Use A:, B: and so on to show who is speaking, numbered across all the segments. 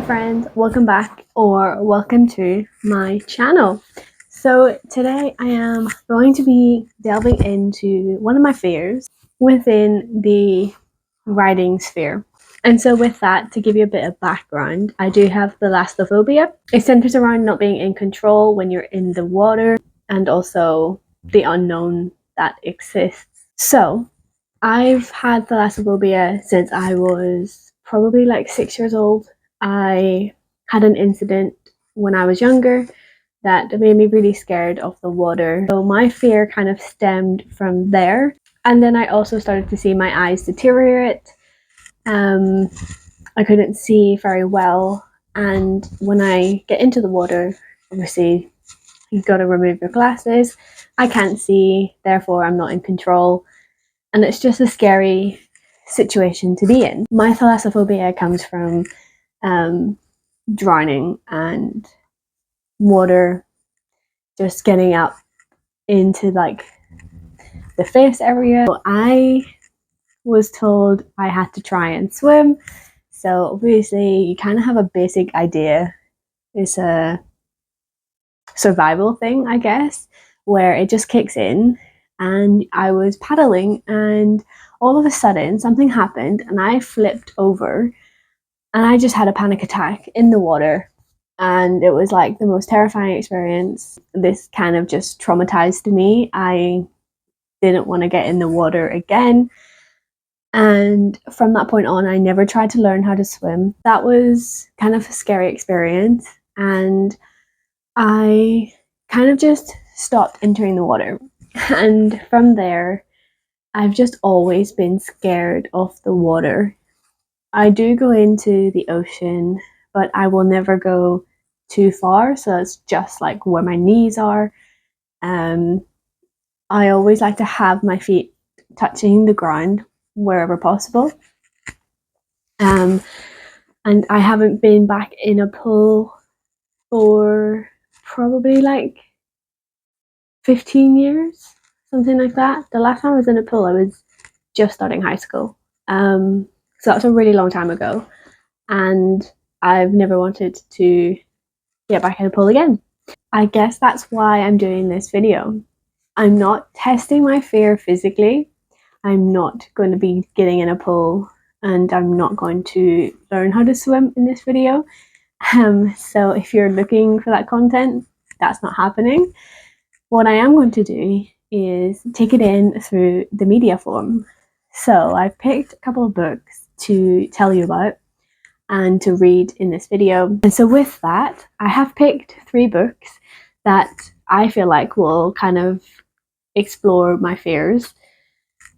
A: Hi friends, welcome back or welcome to my channel. So today I am going to be delving into one of my fears within the writing sphere. And so with that, to give you a bit of background, I do have thalassophobia. It centers around not being in control when you're in the water and also the unknown that exists. So I've had thalassophobia since I was probably like 6 years old. I had an incident when I was younger that made me really scared of the water. So my fear kind of stemmed from there. And then I also started to see my eyes deteriorate. I couldn't see very well. And when I get into the water, obviously you've got to remove your glasses. I can't see, therefore I'm not in control. And it's just a scary situation to be in. My thalassophobia comes from drowning and water just getting up into like the face area. So I was told I had to try and swim. So obviously you kind of have a basic idea. It's a survival thing, I guess, where it just kicks in. And I was paddling and all of a sudden something happened and I flipped over and I just had a panic attack in the water. And it was like the most terrifying experience. This kind of just traumatized me. I didn't want to get in the water again. And from that point on, I never tried to learn how to swim. That was kind of a scary experience. And I kind of just stopped entering the water. And from there, I've just always been scared of the water. I do go into the ocean, but I will never go too far. So it's just like where my knees are. I always like to have my feet touching the ground wherever possible. And I haven't been back in a pool for probably like 15 years, something like that. The last time I was in a pool, I was just starting high school. So that's a really long time ago. And I've never wanted to get back in a pool again. I guess that's why I'm doing this video. I'm not testing my fear physically. I'm not going to be getting in a pool and I'm not going to learn how to swim in this video. So if you're looking for that content, that's not happening. What I am going to do is take it in through the media form. So I've picked a couple of books to tell you about and to read in this video. And so with that, I have picked 3 books that I feel like will kind of explore my fears.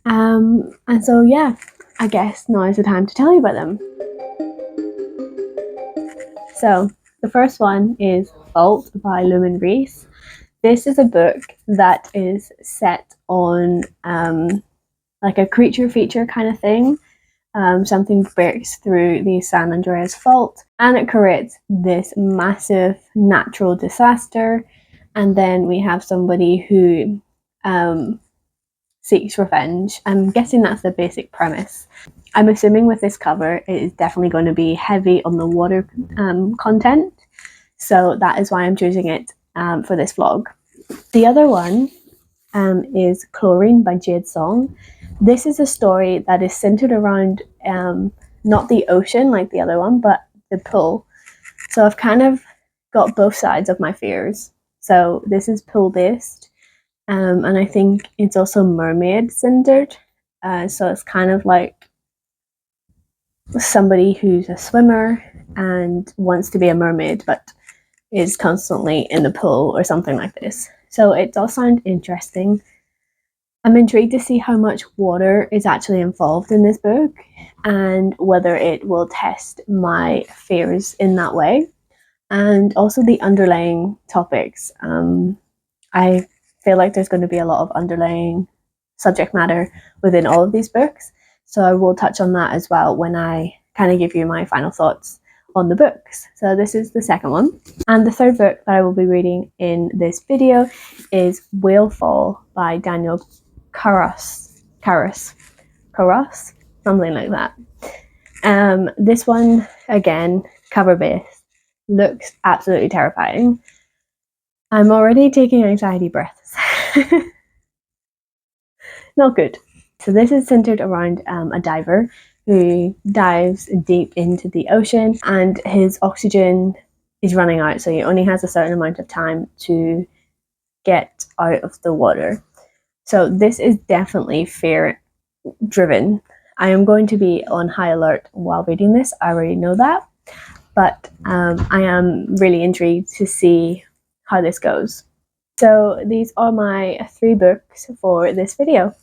A: And so yeah, I guess now is the time to tell you about them. So the first one is Fault by Lumen Reese. This is a book that is set on like a creature feature kind of thing. Something breaks through the San Andreas Fault and it creates this massive natural disaster. And then we have somebody who seeks revenge. I'm guessing that's the basic premise. I'm assuming with this cover, it is definitely going to be heavy on the water content. So that is why I'm choosing it for this vlog. The other one is Chlorine by Jade Song. This is a story that is centered around not the ocean like the other one, but the pool. So I've kind of got both sides of my fears. So this is pool based, and I think it's also mermaid centered. So it's kind of like somebody who's a swimmer and wants to be a mermaid, but is constantly in the pool or something like this. So it does sound interesting. I'm intrigued to see how much water is actually involved in this book and whether it will test my fears in that way. And also the underlying topics. I feel like there's going to be a lot of underlying subject matter within all of these books. So I will touch on that as well when I kind of give you my final thoughts on the books. So this is the second one. And the third book that I will be reading in this video is Whale Fall by Daniel Karas, something like that. This one, again, cover base looks absolutely terrifying. I'm already taking anxiety breaths. Not good. So this is centered around a diver who dives deep into the ocean, and his oxygen is running out, so he only has a certain amount of time to get out of the water. So this is definitely fear driven. I am going to be on high alert while reading this. I already know that, but I am really intrigued to see how this goes. So these are my 3 books for this video.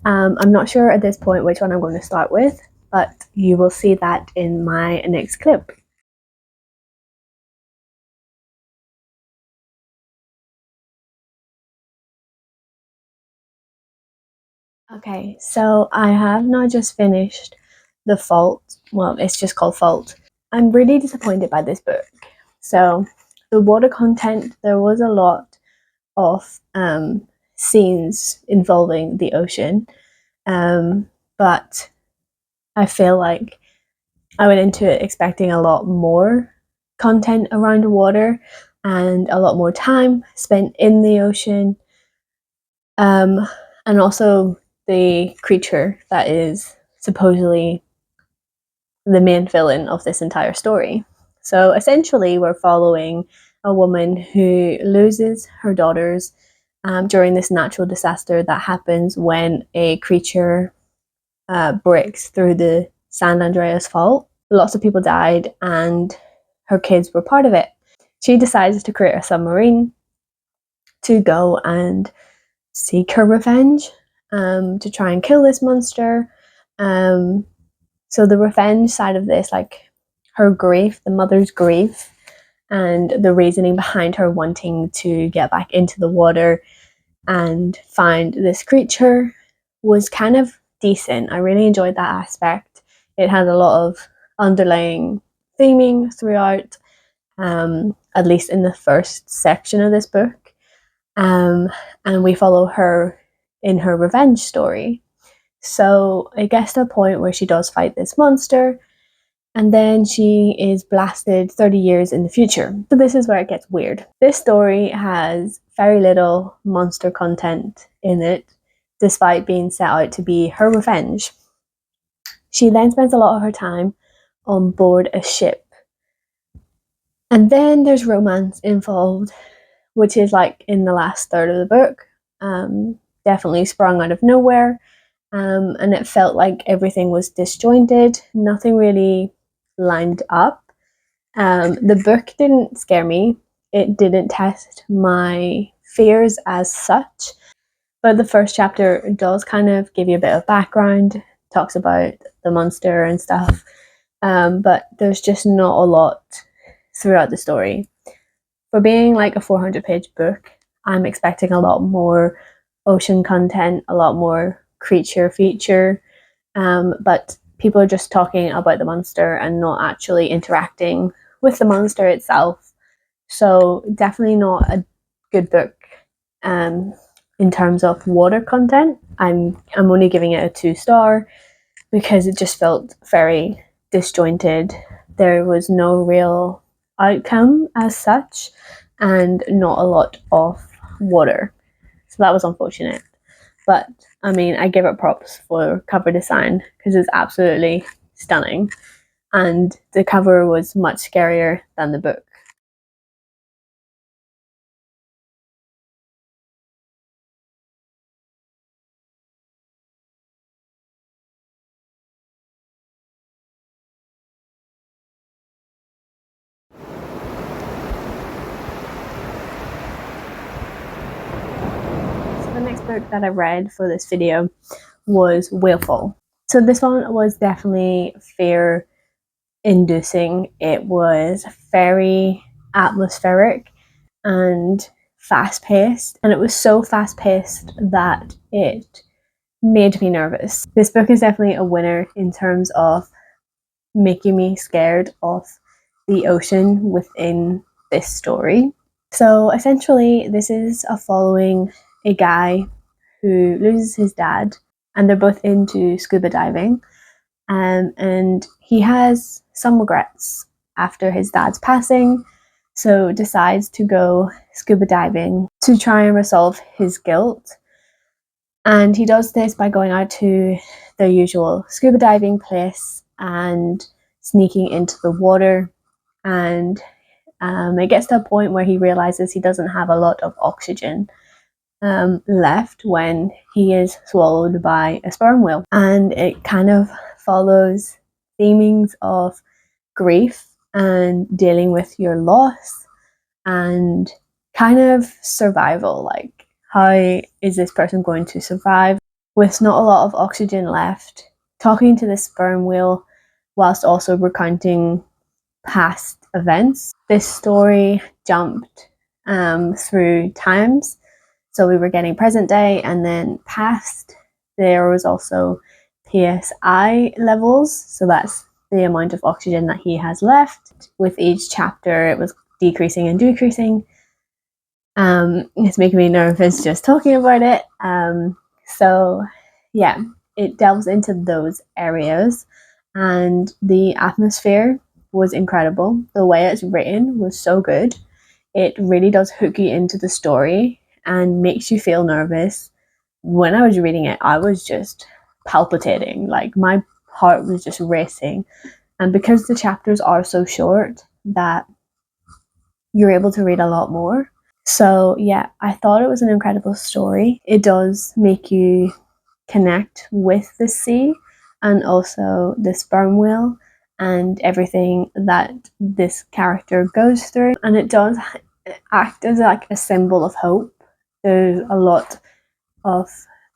A: I'm not sure at this point which one I'm going to start with, but you will see that in my next clip. Okay, so I have now just finished The Fault. Well, it's just called Fault. I'm really disappointed by this book. So the water content, there was a lot of scenes involving the ocean, but I feel like I went into it expecting a lot more content around water and a lot more time spent in the ocean, and also the creature that is supposedly the main villain of this entire story. So essentially, we're following a woman who loses her daughters during this natural disaster that happens when a creature breaks through the San Andreas Fault. Lots of people died, and her kids were part of it. She decides to create a submarine to go and seek her revenge, to try and kill this monster. So the revenge side of this, like her grief, the mother's grief, and the reasoning behind her wanting to get back into the water and find this creature, was kind of decent. I really enjoyed that aspect. It had a lot of underlying theming throughout, at least in the first section of this book. And we follow her in her revenge story. So it gets to a point where she does fight this monster, and then she is blasted 30 years in the future. So this is where it gets weird. This story has very little monster content in it, despite being set out to be her revenge. She then spends a lot of her time on board a ship. And then there's romance involved, which is like in the last third of the book. Definitely sprung out of nowhere. And it felt like everything was disjointed. Nothing really lined up. The book didn't scare me. It didn't test my fears as such. But the first chapter does kind of give you a bit of background, talks about the monster and stuff. But there's just not a lot throughout the story. For being like a 400-page book, I'm expecting a lot more ocean content, a lot more creature feature, but people are just talking about the monster and not actually interacting with the monster itself. So definitely not a good book in terms of water content. I'm only giving it a 2-star because it just felt very disjointed. There was no real outcome as such, and not a lot of water. So that was unfortunate. But I mean, I give it props for cover design because it's absolutely stunning. And the cover was much scarier than the book. So the next book that I read for this video was Whalefall. So this one was definitely fear inducing. It was very atmospheric and fast paced, and it was so fast paced that it made me nervous. This book is definitely a winner in terms of making me scared of the ocean within this story. So essentially, this is a following a guy who loses his dad, and they're both into scuba diving, and he has some regrets. after his dad's passing, so decides to go scuba diving to try and resolve his guilt. And he does this by going out to their usual scuba diving place and sneaking into the water. And it gets to a point where he realizes he doesn't have a lot of oxygen left when he is swallowed by a sperm whale. And it kind of follows themings of grief and dealing with your loss and kind of survival. Like, how is this person going to survive with not a lot of oxygen left, talking to the sperm whale whilst also recounting past events? This story jumped through times, so we were getting present day and then past. There was also PSI levels, so that's the amount of oxygen that he has left. With each chapter it was decreasing and decreasing. It's making me nervous just talking about it. So yeah, it delves into those areas, and the atmosphere was incredible. The way it's written was so good. It really does hook you into the story and makes you feel nervous. When I was reading it, I was just palpitating, like my heart was just racing. And because the chapters are so short, that you're able to read a lot more. So yeah, I thought it was an incredible story. It does make you connect with the sea and also the sperm whale and everything that this character goes through. And it does act as like a symbol of hope. There's a lot of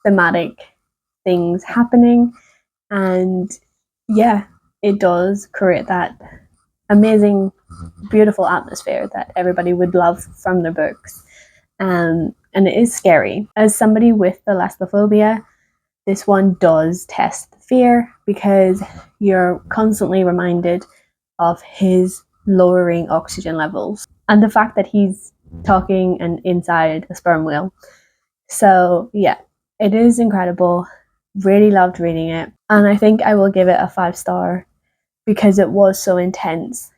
A: thematic things happening, and yeah, it does create that amazing, beautiful atmosphere that everybody would love from their books. And it is scary. As somebody with thalassophobia, this one does test fear because you're constantly reminded of his lowering oxygen levels and the fact that he's talking and inside a sperm whale. So yeah, it is incredible. Really loved reading it, and I think I will give it a 5-star because it was so intense.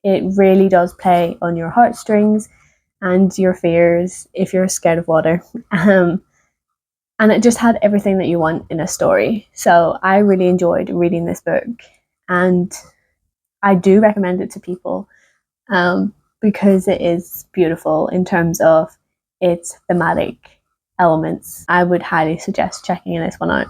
A: It really does play on your heartstrings and your fears if you're scared of water. And it just had everything that you want in a story. So I really enjoyed reading this book, and I do recommend it to people because it is beautiful in terms of its thematic elements. I would highly suggest checking this one out.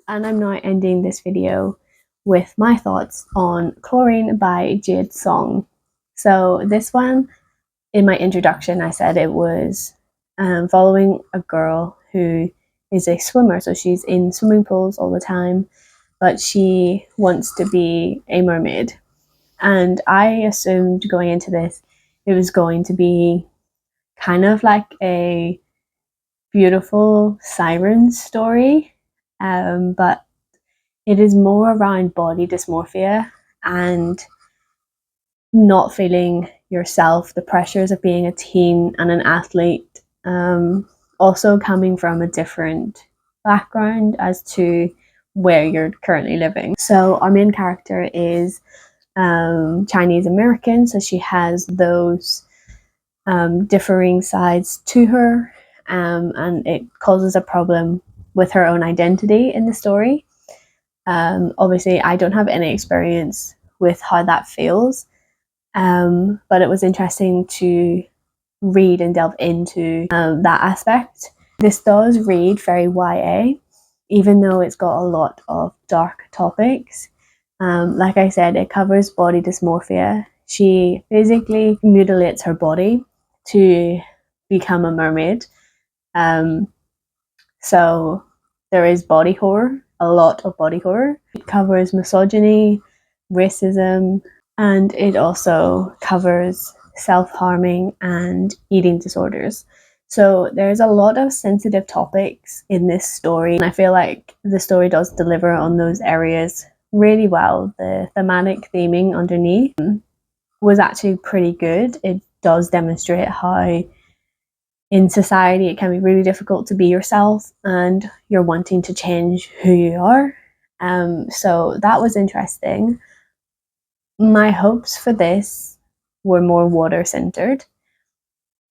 A: And I'm now ending this video with my thoughts on Chlorine by Jade Song. So this one, in my introduction, I said it was following a girl who is a swimmer. So she's in swimming pools all the time, but she wants to be a mermaid. And I assumed going into this, it was going to be kind of like a beautiful siren story, but it is more around body dysmorphia and not feeling yourself, the pressures of being a teen and an athlete, also coming from a different background as to where you're currently living. So our main character is Chinese American, so she has those differing sides to her, and it causes a problem with her own identity in the story. Obviously, I don't have any experience with how that feels, but it was interesting to read and delve into that aspect. This does read very YA, even though it's got a lot of dark topics. Like I said, it covers body dysmorphia. She physically mutilates her body to become a mermaid. So there is body horror, a lot of body horror. It covers misogyny, racism, and it also covers self-harming and eating disorders. So there's a lot of sensitive topics in this story, and I feel like the story does deliver on those areas really well. The thematic theming underneath was actually pretty good. It does demonstrate how in society it can be really difficult to be yourself and you're wanting to change who you are. So that was interesting. My hopes for this were more water centered.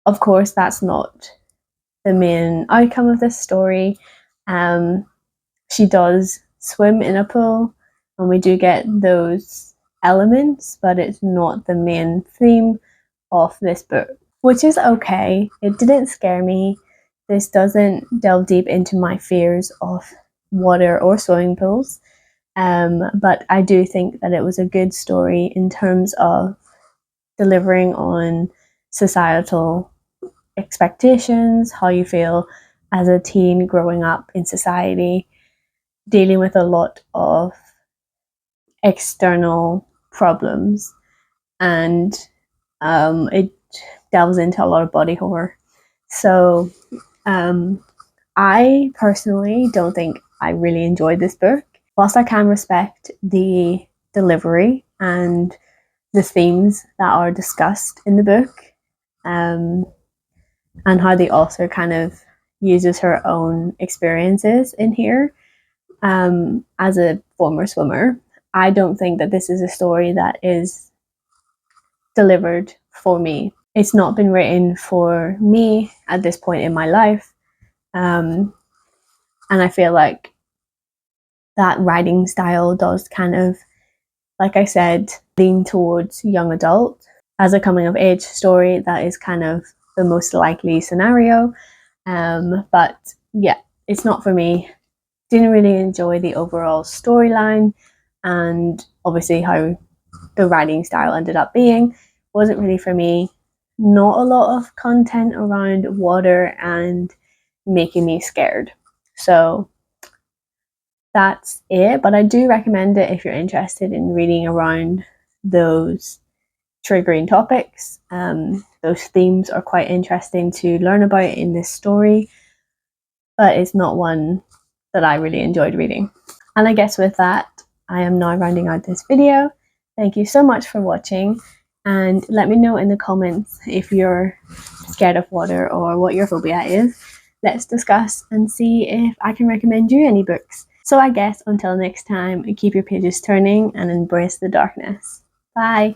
A: Of course, that's not the main outcome of this story. She does swim in a pool, and we do get those elements, but it's not the main theme of this book, which is okay. It didn't scare me. This doesn't delve deep into my fears of water or swimming pools. But I do think that it was a good story in terms of delivering on societal expectations, how you feel as a teen growing up in society, dealing with a lot of external problems, and it delves into a lot of body horror. So I personally don't think I really enjoyed this book. Whilst I can respect the delivery and the themes that are discussed in the book, and how the author kind of uses her own experiences in here, as a former swimmer, I don't think that this is a story that is delivered for me. It's not been written for me at this point in my life. And I feel like that writing style does kind of, like I said, lean towards young adult. As a coming of age story, that is kind of the most likely scenario. But yeah, it's not for me. Didn't really enjoy the overall storyline, and obviously how the writing style ended up being wasn't really for me. Not a lot of content around water and making me scared. So that's it, but I do recommend it if you're interested in reading around those triggering topics. Those themes are quite interesting to learn about in this story, but it's not one that I really enjoyed reading. And I guess with that, I am now rounding out this video. Thank you so much for watching, and let me know in the comments if you're scared of water or what your phobia is. Let's discuss and see if I can recommend you any books. So I guess until next time, keep your pages turning and embrace the darkness. Bye!